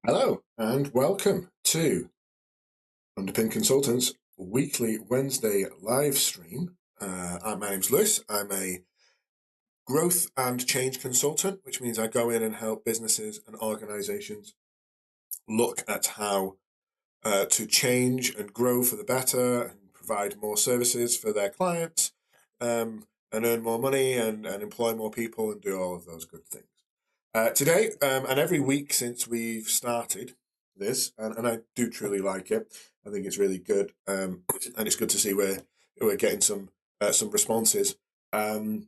Hello and welcome to Underpin Consultants weekly Wednesday live stream. My name's Lewis. I'm a growth and change consultant, which means I go in and help businesses and organizations look at how to change and grow for the better and provide more services for their clients, and earn more money and employ more people and do all of those good things. Today, and every week since we've started this, and I do truly like it. I think it's really good, and it's good to see we're getting some responses. Um,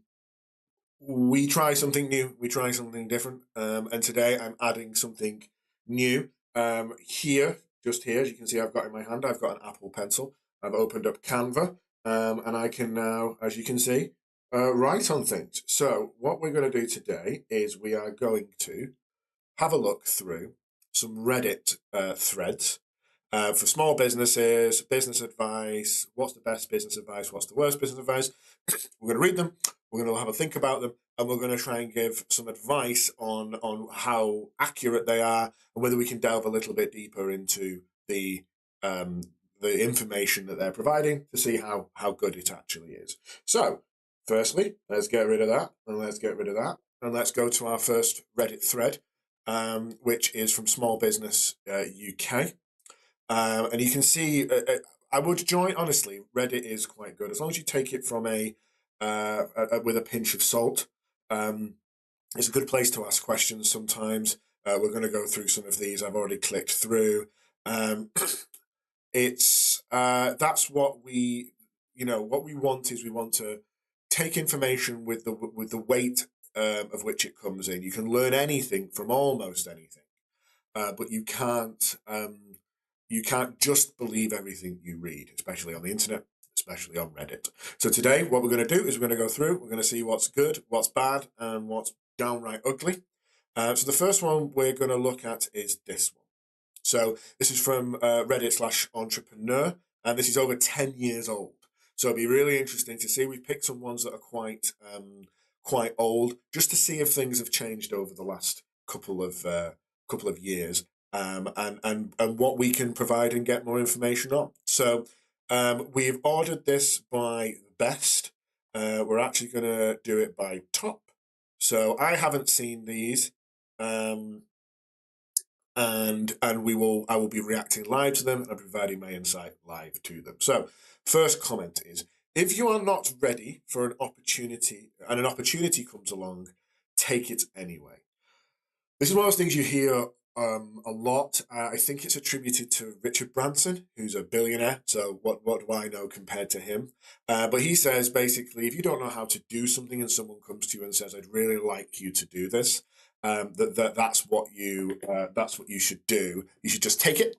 we try something new, we try something different, and today I'm adding something new. Here, just here, as you can see, I've got in my hand, I've got an Apple Pencil. I've opened up Canva, and I can now, as you can see, write on things. So what we're going to do today is we are going to have a look through some Reddit threads for small businesses, business advice. What's the best business advice? What's the worst business advice? We're going to read them. We're going to have a think about them, and we're going to try and give some advice on how accurate they are and whether we can delve a little bit deeper into um, the information that they're providing to see how good it actually is. So, firstly, let's get rid of that, and let's get rid of that, and let's go to our first Reddit thread, which is from Small Business UK. And you can see, I would join, honestly, Reddit is quite good. As long as you take it from with a pinch of salt. Um, it's a good place to ask questions sometimes. We're going to go through some of these. I've already clicked through. Um, that's what what we want is we want to take information with the weight of which it comes in. You can learn anything from almost anything, but you can't just believe everything you read, especially on the internet, especially on Reddit. So today, what we're going to do is we're going to go through. We're going to see what's good, what's bad, and what's downright ugly. So the first one we're going to look at is this one. So this is from Reddit/entrepreneur, and this is over 10 years old. So it'll be really interesting to see. We've picked some ones that are quite old, just to see if things have changed over the last couple of years, and what we can provide and get more information on. So we've ordered this by Best. We're actually going to do it by Top. So I haven't seen these. Um, and I will be reacting live to them and providing my insight live to them. So, first comment is, if you are not ready for an opportunity and an opportunity comes along, take it anyway. This is one of those things you hear a lot. I think it's attributed to Richard Branson, who's a billionaire. So what do I know compared to him? But he says basically, if you don't know how to do something and someone comes to you and says, "I'd really like you to do this," that's what you should do. You should just take it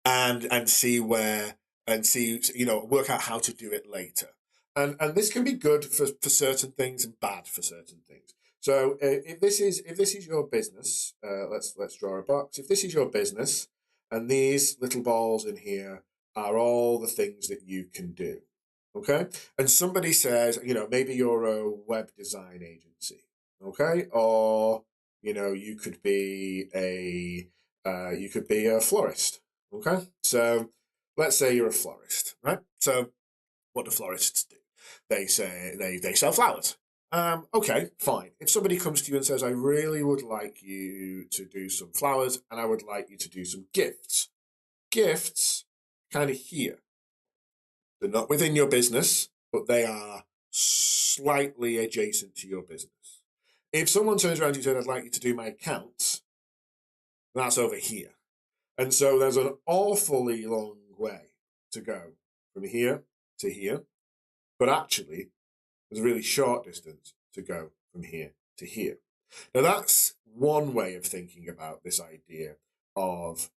and see where and see work out how to do it later. And this can be good for certain things and bad for certain things. So if this is your business, let's draw a box. If this is your business, and these little balls in here are all the things that you can do, okay? And somebody says, maybe you're a web design agency, okay, or you could be a florist, okay? So let's say you're a florist, right? So what do florists do? They say they sell flowers. Okay, fine. If somebody comes to you and says, "I really would like you to do some flowers, and I would like you to do some gifts kind of here. They're not within your business, but they are slightly adjacent to your business. If someone turns around to you and says, "I'd like you to do my accounts," that's over here. And so there's an awfully long way to go from here to here, but actually, there's a really short distance to go from here to here. Now, that's one way of thinking about this idea of,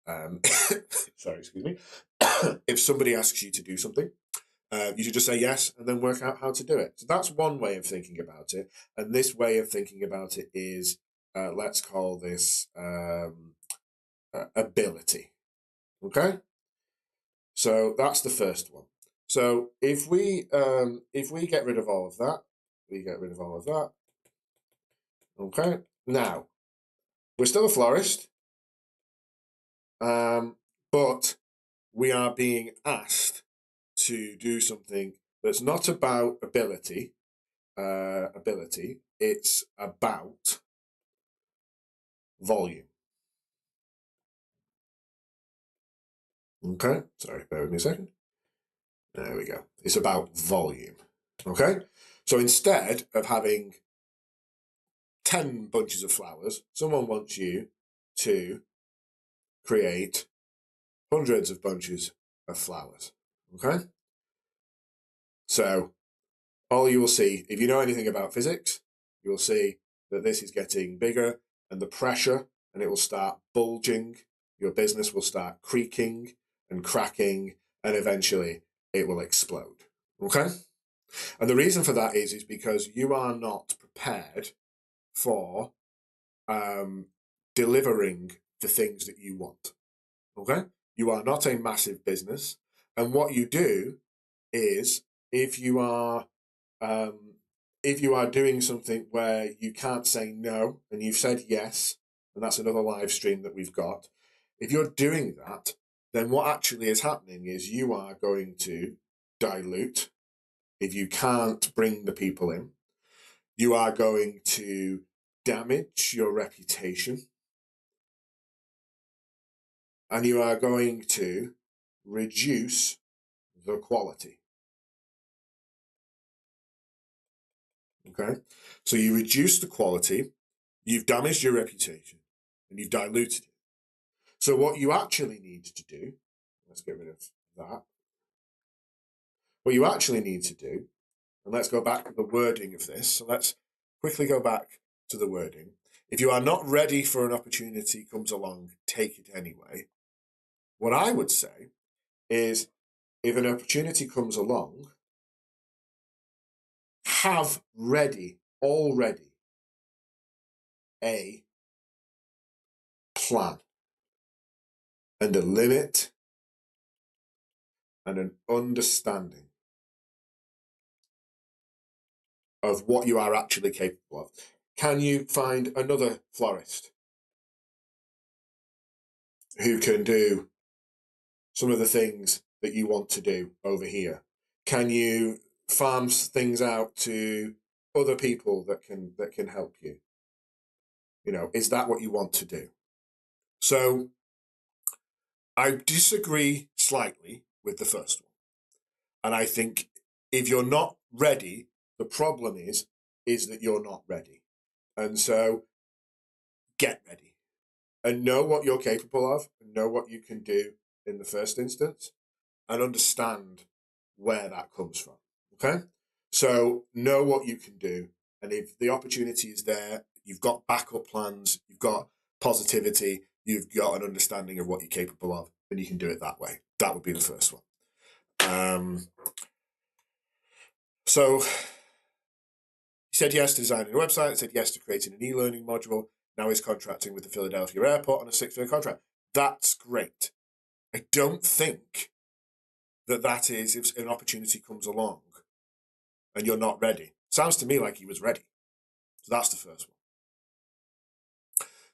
sorry, excuse me. If somebody asks you to do something, you should just say yes and then work out how to do it. So that's one way of thinking about it. And this way of thinking about it is, let's call this ability. Okay? So that's the first one. So if we get rid of all of that, we get rid of all of that. Okay. Now we're still a florist. But we are being asked to do something that's not about ability. It's about volume. Okay, sorry, bear with me a second. There we go. It's about volume. Okay, so instead of having 10 bunches of flowers, someone wants you to create hundreds of bunches of flowers. Okay, so all you will see, if you know anything about physics, you will see that this is getting bigger and the pressure, and it will start bulging. Your business will start creaking and cracking, and eventually it will explode. Okay? And the reason for that is because you are not prepared for delivering the things that you want. Okay? You are not a massive business. And what you do is if you are doing something where you can't say no and you've said yes, and that's another live stream that we've got, if you're doing that, then what actually is happening is you are going to dilute. If you can't bring the people in, you are going to damage your reputation, and you are going to reduce the quality. Okay? So you reduce the quality, you've damaged your reputation, and you've diluted it. So what you actually need to do, let's get rid of that. What you actually need to do, and let's go back to the wording of this. So let's quickly go back to the wording. If you are not ready for an opportunity comes along, take it anyway. What I would say is if an opportunity comes along, have already a plan and a limit and an understanding of what you are actually capable of. Can you find another florist who can do some of the things that you want to do over here? Can you farm things out to other people that can help you? You know, is that what you want to do? So I disagree slightly with the first one. And I think if you're not ready, the problem is that you're not ready. And so get ready and know what you're capable of, and know what you can do in the first instance, and understand where that comes from. Okay? So know what you can do. And if the opportunity is there, you've got backup plans, you've got positivity, you've got an understanding of what you're capable of, and you can do it that way. That would be the first one. So he said yes to designing a website, said yes to creating an e-learning module. Now he's contracting with the Philadelphia airport on a 6-figure contract. That's great. I don't think that is if an opportunity comes along and you're not ready. Sounds to me like he was ready. So that's the first one.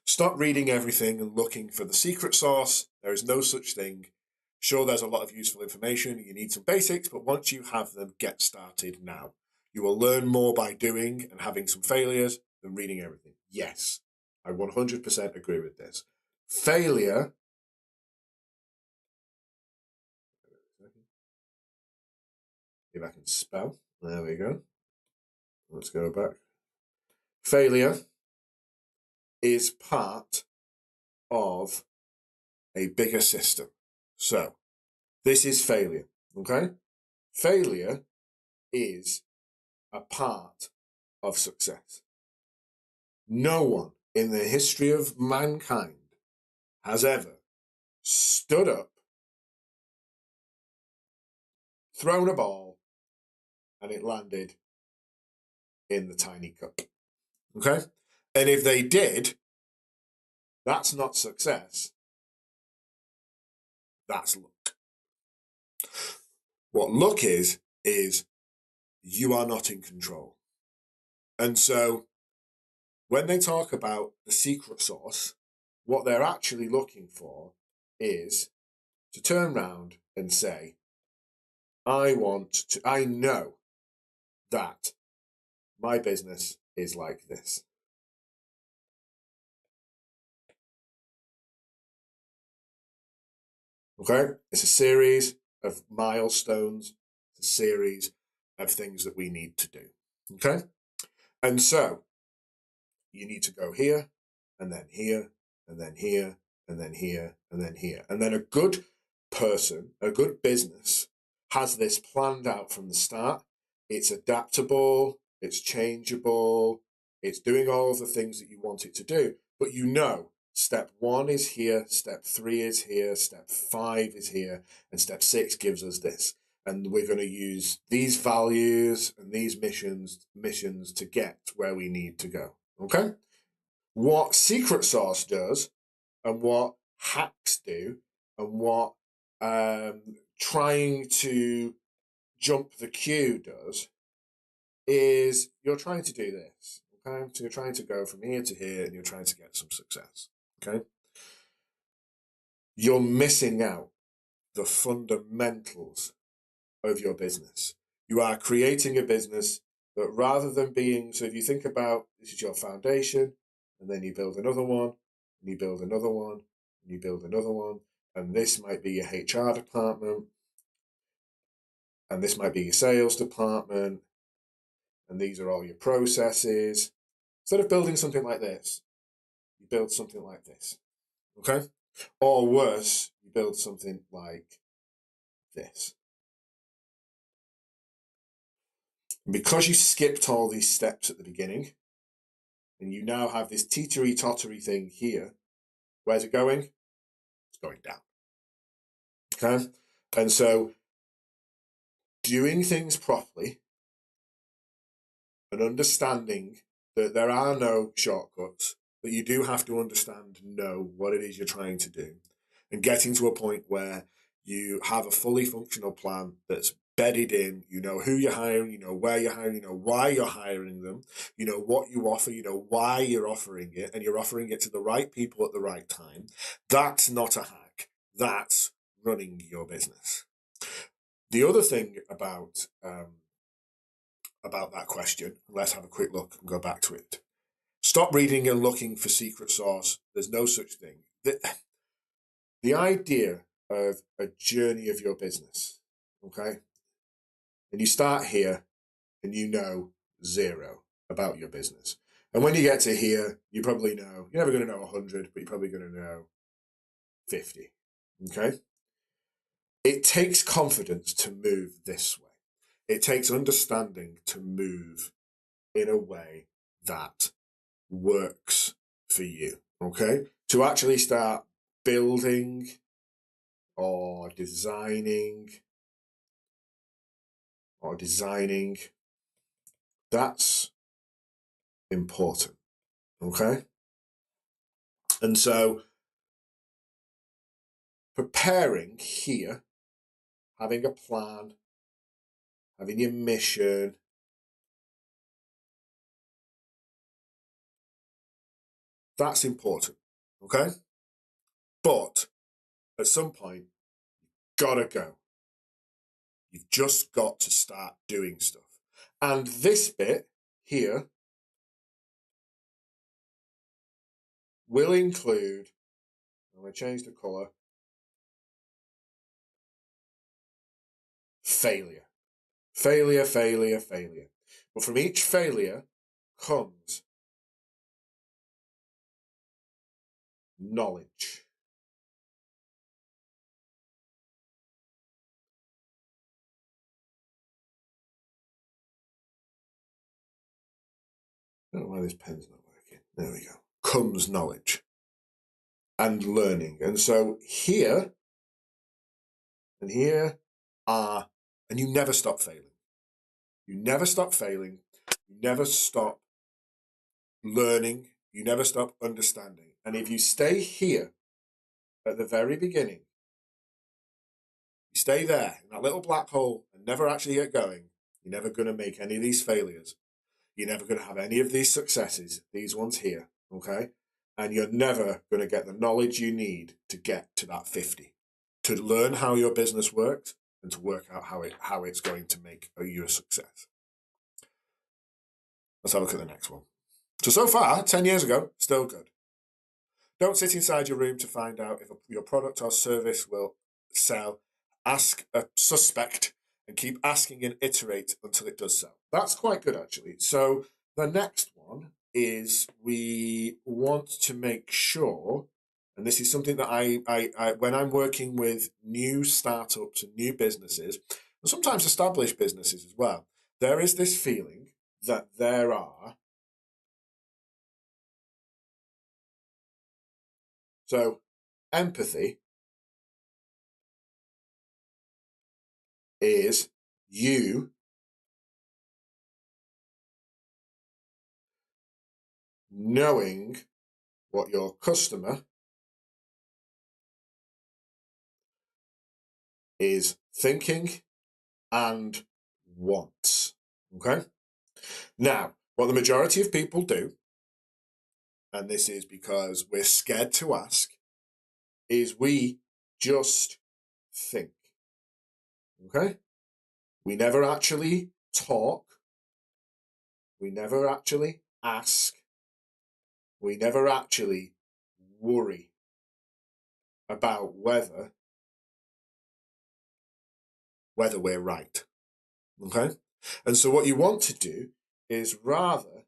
Stop reading everything and looking for the secret sauce. There is no such thing. Sure, there's a lot of useful information. You need some basics, but once you have them, get started now. You will learn more by doing and having some failures than reading everything. Yes, I 100% agree with this. Failure. If I can spell. There we go. Let's go back. Failure is part of a bigger system. So, this is failure, okay? Failure is a part of success. No one in the history of mankind has ever stood up, thrown a ball, and it landed in the tiny cup. Okay? And if they did, that's not success. That's luck. What luck is you are not in control. And so when they talk about the secret sauce, what they're actually looking for is to turn around and say, I know that my business is like this. Okay? It's a series of milestones, it's a series of things that we need to do. Okay? And so you need to go here, and then here, and then here, and then here, and then here. And then a good person, a good business, has this planned out from the start. It's adaptable, it's changeable, it's doing all of the things that you want it to do. But you know, step 1 is here, step 3 is here, step 5 is here, and step 6 gives us this. And we're going to use these values and these missions to get where we need to go. Okay? What secret sauce does, and what hacks do, and what trying to jump the queue does, is you're trying to do this. Okay? So you're trying to go from here to here, and you're trying to get some success. Okay? You're missing out the fundamentals of your business. You are creating a business that, rather than being, so if you think about this is your foundation, and then you build another one, and you build another one, and you build another one, and this might be your HR department, and this might be your sales department, and these are all your processes. Instead of building something like this, you build something like this. Okay? Or worse, you build something like this. And because you skipped all these steps at the beginning, and you now have this teetery-tottery thing here, where's it going? It's going down. Okay? And so doing things properly and understanding that there are no shortcuts, that you do have to understand and know what it is you're trying to do, and getting to a point where you have a fully functional plan that's bedded in. You know who you're hiring, you know where you're hiring, you know why you're hiring them, you know what you offer, you know why you're offering it, and you're offering it to the right people at the right time. That's not a hack. That's running your business. The other thing about that question, let's have a quick look and go back to it. Stop reading and looking for secret sauce. There's no such thing. The idea of a journey of your business, okay? And you start here and you know zero about your business. And when you get to here, you probably know, you're never going to know 100, but you're probably going to know 50, okay? It takes confidence to move this way. It takes understanding to move in a way that works for you, okay? To actually start building or designing, that's important, okay? And so preparing here, having a plan, having your mission, that's important, okay? But at some point, you've got to go. You've just got to start doing stuff. And this bit here will include, I'm going to change the colour, failure. Failure, failure, failure. But from each failure comes knowledge. I don't know why this pen's not working. There we go. Comes knowledge and learning. And so here and here are, and you never stop failing. You never stop failing. You never stop learning. You never stop understanding. And if you stay here at the very beginning, you stay there in that little black hole and never actually get going, you're never going to make any of these failures. You're never going to have any of these successes, these ones here, okay? and you're never going to get the knowledge you need to get to that 50, to learn how your business works and to work out how it's going to make you a success. Let's have a look at the next one. So far, 10 years ago, still good. Don't sit inside your room to find out if your product or service will sell. Ask a suspect and keep asking and iterate until it does sell. That's quite good, actually. So the next one is we want to make sure, and this is something that I when I'm working with new startups and new businesses, and sometimes established businesses as well, there is this feeling that there are. So empathy is you knowing what your customer is thinking and wants. Okay? Now, what the majority of people do, and this is because we're scared to ask, is we just think. Okay? We never actually talk. We never actually ask. We never actually worry about whether we're right. Okay? And so what you want to do is, rather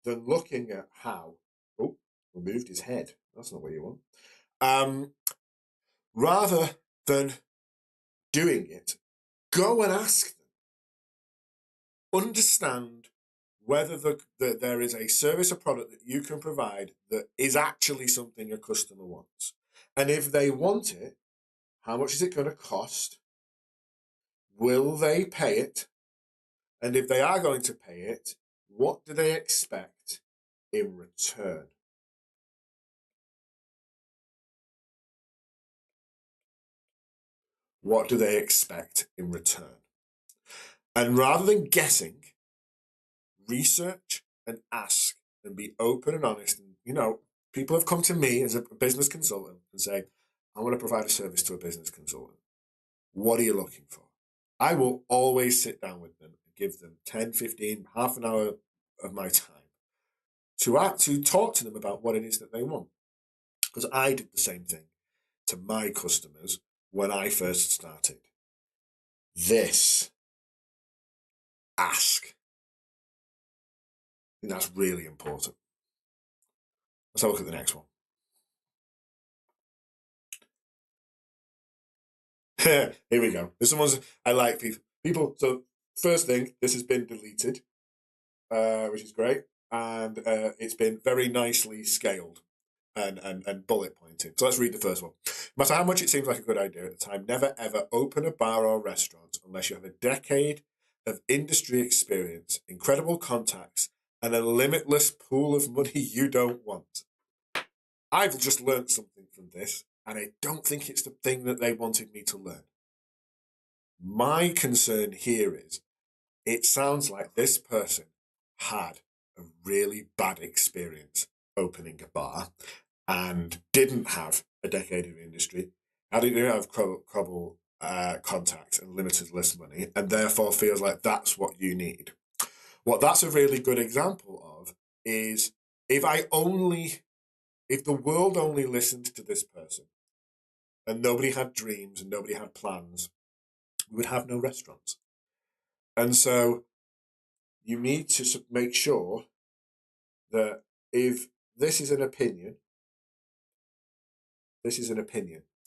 than looking at how, oh, removed his head. That's not what you want. Rather than doing it, go and ask them. Understand whether there is a service or product that you can provide that is actually something your customer wants. And if they want it, how much is it going to cost? Will they pay it? And if they are going to pay it, what do they expect in return? What do they expect in return? And rather than guessing, research and ask and be open and honest. And, people have come to me as a business consultant and say, I want to provide a service to a business consultant. What are you looking for? I will always sit down with them and give them 10, 15, half an hour of my time to talk to them about what it is that they want. Because I did the same thing to my customers when I first started. This, ask. I think that's really important. Let's have a look at the next one. Here we go. This one's, I like people. So first thing, this has been deleted, which is great. And it's been very nicely scaled and bullet pointed. So let's read the first one. No matter how much it seems like a good idea at the time, never ever open a bar or restaurant unless you have a decade of industry experience, incredible contacts, and a limitless pool of money you don't want. I've just learned something from this, and I don't think it's the thing that they wanted me to learn. My concern here is, it sounds like this person had a really bad experience opening a bar and didn't have a decade of industry, didn't have credible contacts and limitless money, and therefore feels like that's what you need. What that's a really good example of is, if the world only listened to this person and nobody had dreams and nobody had plans, we would have no restaurants. And so you need to make sure that if this is an opinion,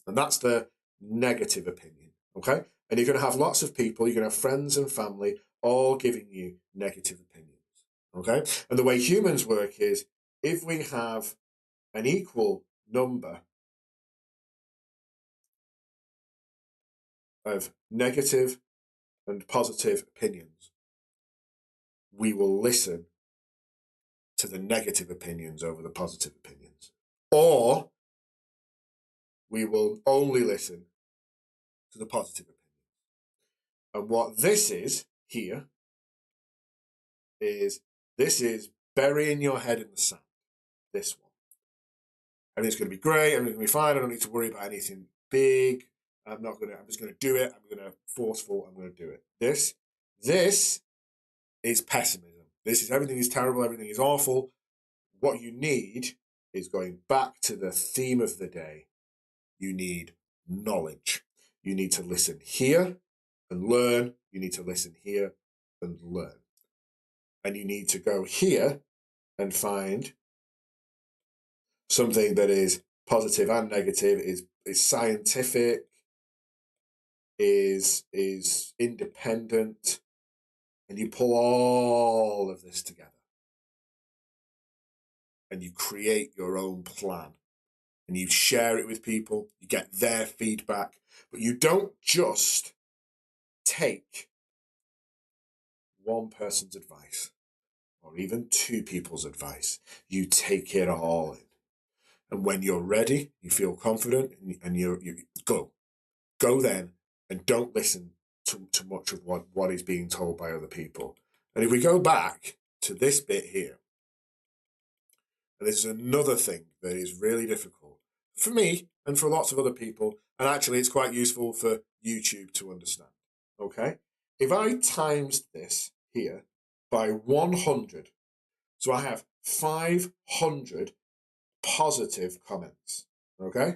and that's the negative opinion, okay? And you're going to have lots of people, you're going to have friends and family all giving you negative opinions, okay? And the way humans work is, if we have an equal number of negative and positive opinions, we will listen to the negative opinions over the positive opinions. Or we will only listen to the positive opinions. And what this is here is, this is burying your head in the sand. this one. Everything's going to be great. Everything's going to be fine. I don't need to worry about anything big. I'm just going to do it. I'm going to forceful. I'm going to do it. This is pessimism. This is everything is terrible. Everything is awful. What you need is going back to the theme of the day. You need knowledge. You need to listen here and learn. You need to listen here and learn. And you need to go here and find something that is positive and negative, is scientific, is independent, and you pull all of this together. And you create your own plan. And you share it with people, you get their feedback, but you don't just take one person's advice or even two people's advice. You take it all in. And when you're ready, you feel confident, and you go then, and don't listen to much of what is being told by other people. And if we go back to this bit here, and this is another thing that is really difficult for me and for lots of other people, and actually it's quite useful for YouTube to understand, okay? If I times this here by 100, so I have 500 positive comments, okay?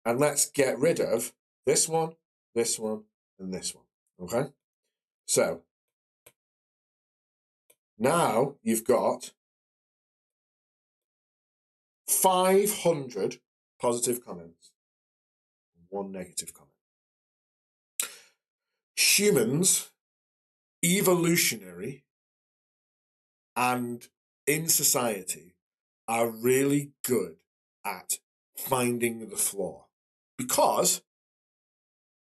And let's get rid of this one, and this one, okay? So now you've got 500 positive comments, one negative comment. Humans, evolutionary and in society, are really good at finding the flaw. Because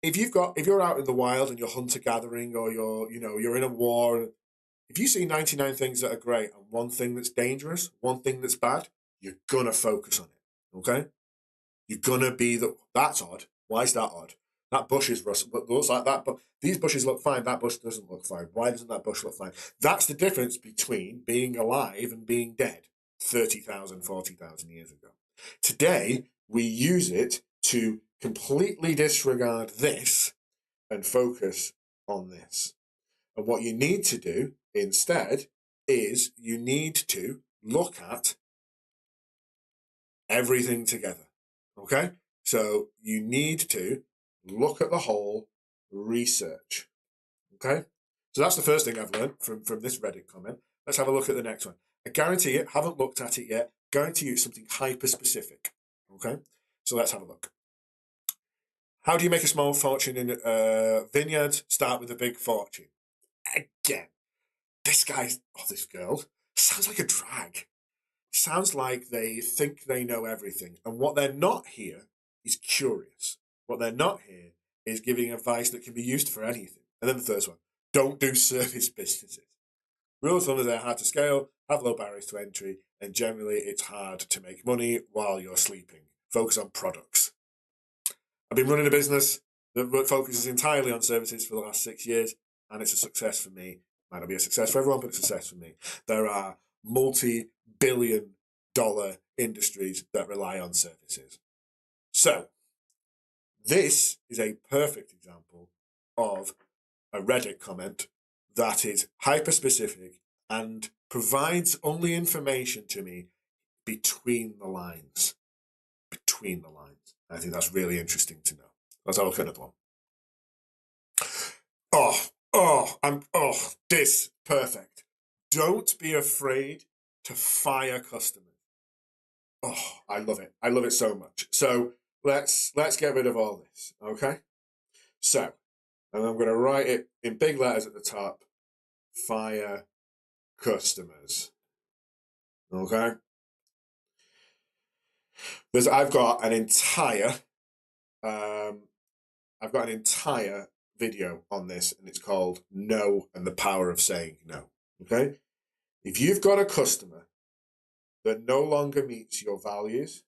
if you're out in the wild and you're hunter gathering, or you're in a war, if you see 99 things that are great and one thing that's dangerous, one thing that's bad, you're gonna focus on it, okay? You're gonna be that's odd. Why is that odd? That bush looks like that, but these bushes look fine. That bush doesn't look fine. Why doesn't that bush look fine? That's the difference between being alive and being dead 30,000, 40,000 years ago. Today, we use it to completely disregard this and focus on this. And what you need to do instead is you need to look at everything together, okay? So you need to look at the whole, research, okay? So that's the first thing I've learned from this Reddit comment. Let's have a look at the next one. I guarantee you, haven't looked at it yet, guarantee you it's something hyper-specific, okay? So let's have a look. How do you make a small fortune in a vineyard? Start with a big fortune. Again, this girl sounds like a drag. Sounds like they think they know everything. And what they're not here is curious. What they're not here is giving advice that can be used for anything. And then the first one, don't do service businesses. Rule of thumb is they're hard to scale, have low barriers to entry, and generally it's hard to make money while you're sleeping. Focus on products. I've been running a business that focuses entirely on services for the last 6 years, and it's a success for me. Might not be a success for everyone, but it's a success for me. There are multi-billion-dollar industries that rely on services. So, this is a perfect example of a Reddit comment that is hyper-specific and provides only information to me between the lines. Between the lines. I think that's really interesting to know. Let's have a look at another one. This, perfect. Don't be afraid to fire customers. Oh, I love it. I love it so much. So let's get rid of all this, okay? So, and I'm going to write it in big letters at the top. Fire customers. Okay? I've got an entire video on this, and it's called No and the Power of Saying No. Okay? If you've got a customer that no longer meets your values,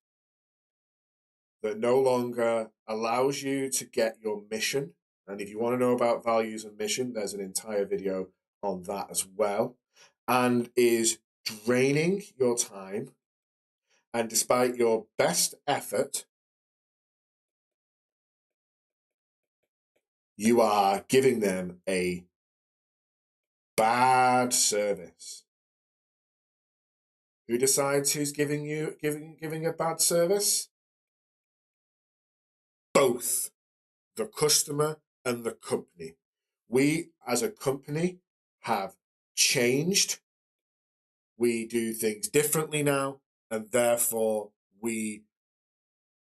that no longer allows you to get your mission, and if you want to know about values and mission, there's an entire video on that as well, and is draining your time, and despite your best effort, you are giving them a bad service. Who decides who's giving a bad service? Both the customer and the company. We as a company have changed. We do things differently now, and therefore we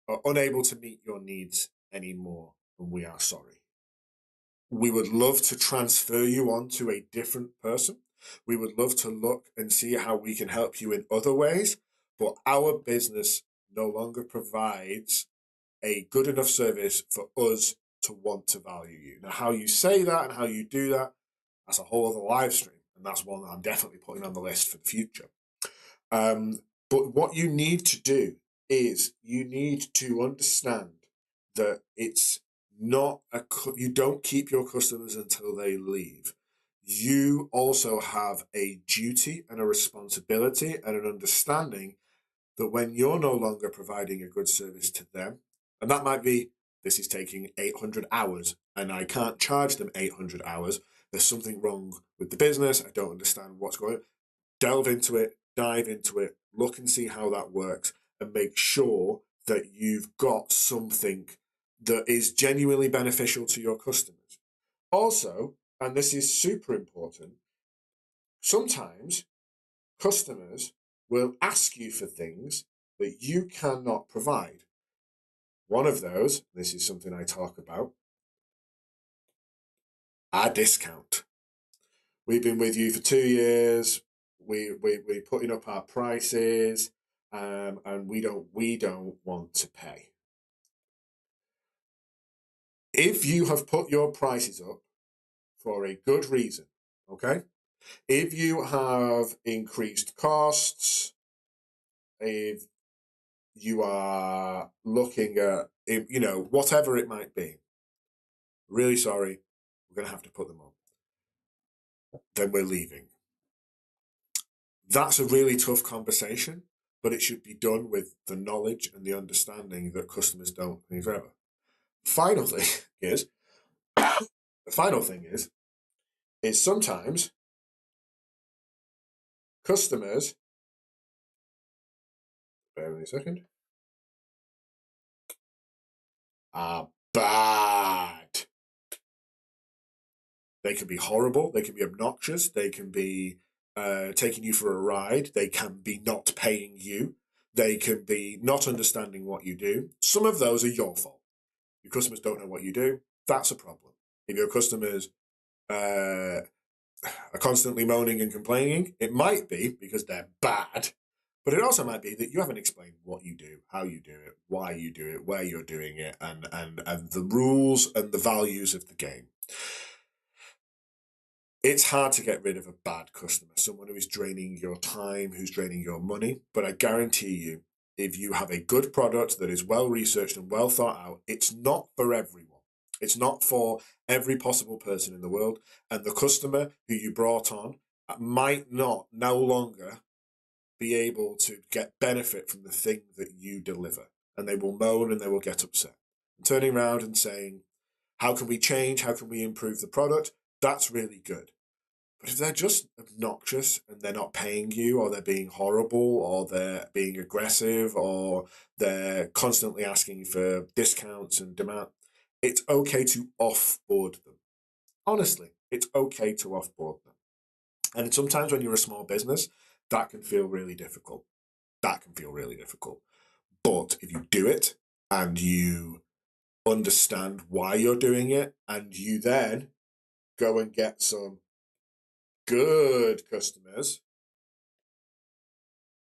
are unable to meet your needs anymore, and we are sorry. We would love to transfer you on to a different person. We would love to look and see how we can help you in other ways, but our business no longer provides a good enough service for us to want to value you. Now, how you say that and how you do that, that's a whole other live stream, and that's one that I'm definitely putting on the list for the future. But what you need to do is you need to understand that it's not you don't keep your customers until they leave. You also have a duty and a responsibility and an understanding that when you're no longer providing a good service to them, and that might be this is taking 800 hours and I can't charge them 800 hours, there's something wrong with the business, I don't understand what's going on. Delve into it, dive into it, look and see how that works, and make sure that you've got something that is genuinely beneficial to your customers. Also, and this is super important, sometimes customers will ask you for things that you cannot provide. One of those, this is something I talk about, our discount. We've been with you for 2 years. We're putting up our prices, and we don't want to pay. If you have put your prices up for a good reason, okay? If you have increased costs, if you are looking at, whatever it might be, really sorry, we're going to have to put them on. Then we're leaving. That's a really tough conversation, but it should be done with the knowledge and the understanding that customers don't pay forever. Final thing is, the final thing is sometimes customers, bear with me a second, are bad. They can be horrible, they can be obnoxious, they can be taking you for a ride, they can be not paying you, they can be not understanding what you do. Some of those are your fault. Your customers don't know what you do, that's a problem. If your customers are constantly moaning and complaining, it might be because they're bad, but it also might be that you haven't explained what you do, how you do it, why you do it, where you're doing it, and the rules and the values of the game. It's hard to get rid of a bad customer, someone who is draining your time, who's draining your money. But I guarantee you, if you have a good product that is well researched and well thought out, it's not for everyone. It's not for every possible person in the world. And the customer who you brought on might not no longer be able to get benefit from the thing that you deliver. And they will moan and they will get upset. And turning around and saying, how can we change? How can we improve the product? That's really good. But if they're just obnoxious and they're not paying you, or they're being horrible, or they're being aggressive, or they're constantly asking for discounts and demand, it's okay to offboard them. Honestly, it's okay to offboard them. And sometimes when you're a small business, that can feel really difficult. That can feel really difficult. But if you do it and you understand why you're doing it, and you then go and get some good customers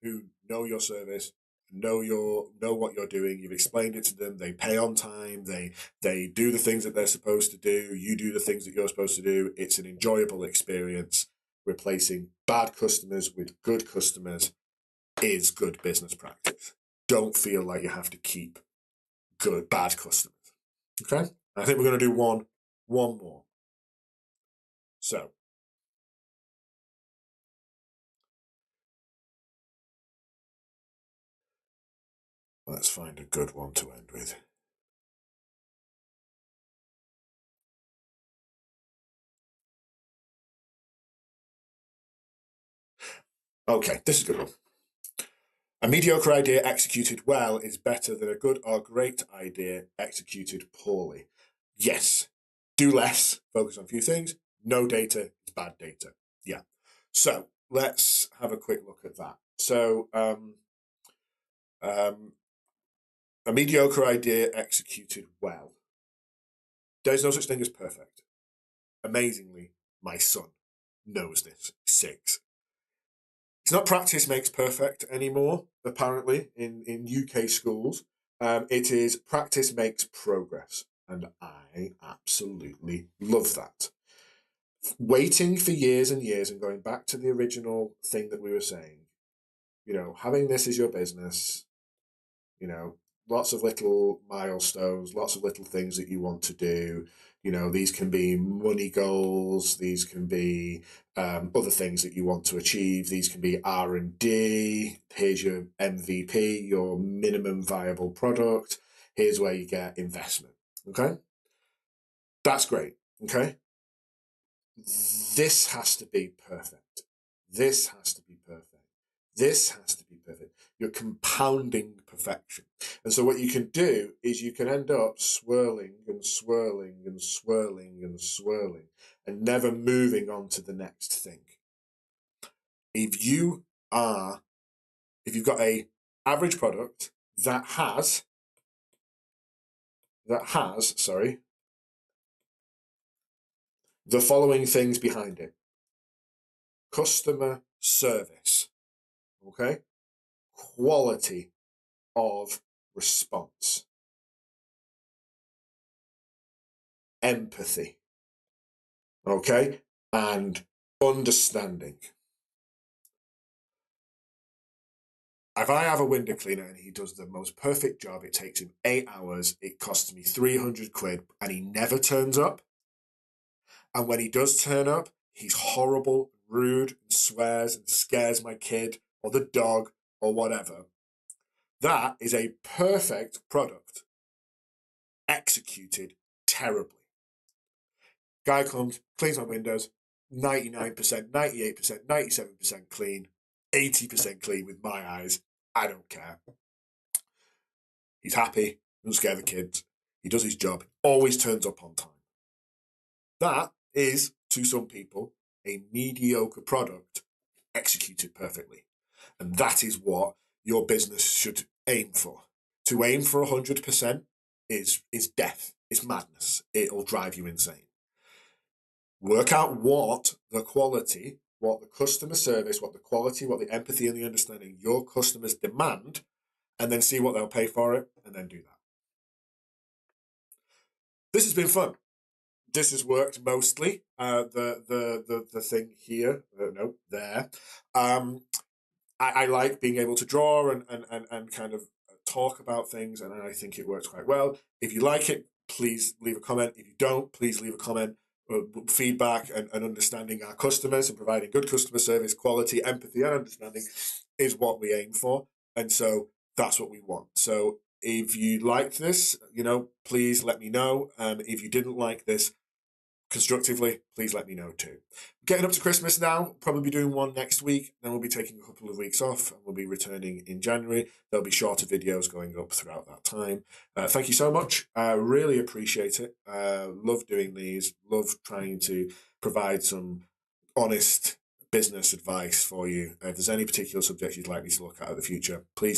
who know your service, know what you're doing, you've explained it to them, they pay on time, they do the things that they're supposed to do, you do the things that you're supposed to do, it's an enjoyable experience. Replacing bad customers with good customers is good business practice. Don't feel like you have to keep bad customers. Okay? I think we're going to do one more. So, Let's find a good one to end with. Okay, this is a good one. A mediocre idea executed well is better than a good or great idea executed poorly. Yes, do less, focus on a few things. No data is bad data. Yeah. So let's have a quick look at that. So a mediocre idea executed well. There's no such thing as perfect. Amazingly, my son knows this. 6. It's not practice makes perfect anymore, apparently, in UK schools. It is practice makes progress. And I absolutely love that. Waiting for years and years and going back to the original thing that we were saying, having this as your business, lots of little milestones, lots of little things that you want to do. These can be money goals. These can be other things that you want to achieve. These can be R&D. Here's your MVP, your minimum viable product. Here's where you get investment. Okay, that's great. Okay, this has to be perfect. This has to be perfect. This has to be perfect. You're compounding perfection. And so what you can do is you can end up swirling and swirling and swirling and swirling and never moving on to the next thing. If you've got a average product that has the following things behind it: customer service, okay? Quality of response, empathy, okay, and understanding. If I have a window cleaner and he does the most perfect job, it takes him 8 hours, it costs me 300 quid, and he never turns up. And when he does turn up, he's horrible, rude, and swears and scares my kid or the dog or whatever. That is a perfect product executed terribly. Guy comes, cleans my windows, 99%, 98%, 97% clean, 80% clean with my eyes. I don't care. He's happy, doesn't scare the kids. He does his job, always turns up on time. That is, to some people, a mediocre product executed perfectly. And that is what your business should aim for. To aim for 100% is death, is madness. It'll drive you insane. Work out what the quality, what the customer service, what the quality, what the empathy and the understanding your customers demand, and then see what they'll pay for it, and then do that. This has been fun. This has worked mostly. The thing here, no, there. I like being able to draw and kind of talk about things, and I think it works quite well. If you like it, please leave a comment. If you don't, please leave a comment. Feedback and understanding our customers and providing good customer service, quality, empathy, and understanding is what we aim for. And so that's what we want. So if you liked this, please let me know. If you didn't like this constructively, please let me know too. Getting up to Christmas now, probably be doing one next week. Then we'll be taking a couple of weeks off and we'll be returning in January. There'll be shorter videos going up throughout that time. Thank you so much. I really appreciate it. Love doing these. Love trying to provide some honest business advice for you. If there's any particular subjects you'd like me to look at in the future, please do.